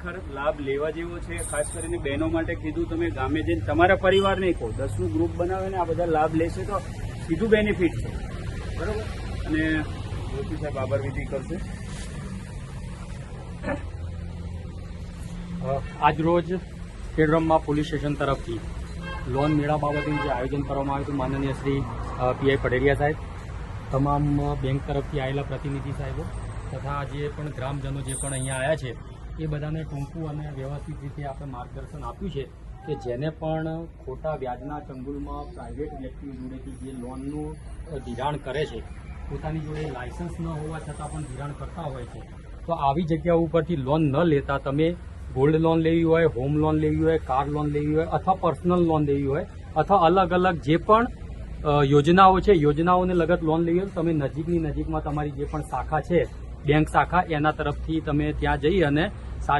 ખરેખર લાભ લેવા જેવો છે. ખાસ કરીને બહેનો માટે કીધું, તમે ગામે જઈને તમારા પરિવારને કહો, 10નું ગ્રુપ બનાવે ને આ બધા લાભ લેશે તો સીધું બેનિફિટ છે, બરોબર. અને જોશી સાહેબ આભાર વિધિ કરશે. આજ રોજ ખેડબ્રહ્મા પોલીસ સ્ટેશન તરફથી લોન મેળા બાબતે જે આયોજન કરવામાં આવ્યું હતું, માનનીય શ્રી પીઆઈ પટેરિયા સાહેબ, તમામ બેંક તરફથી આવેલા પ્રતિનિધિ સાહેબો તથા જે પણ ગ્રામજનો જે પણ અહીંયા આવ્યા છે એ બધાને ટૂંકું અને વ્યવસ્થિત રીતે આપણે માર્ગદર્શન આપ્યું છે કે જેને પણ ખોટા વ્યાજના ચંગુલમાં પ્રાઇવેટ વ્યક્તિઓ જોડેથી જે લોનનું ધિરાણ કરે છે, પોતાની જોડે લાયસન્સ ન હોવા છતાં પણ ધિરાણ કરતા હોય છે, તો આવી જગ્યાઓ ઉપરથી લોન ન લેતા તમે ગોલ્ડ લોન લેવી હોય, હોમ લોન લેવી હોય, કાર લોન લેવી હોય અથવા પર્સનલ લોન લેવી હોય અથવા અલગ અલગ જે પણ યોજનાઓ છે, યોજનાઓને લગત લોન લેવી હોય, તમે નજીકમાં તમારી જે પણ શાખા છે બેંક શાખા, એના તરફથી તમે ત્યાં જઈ અને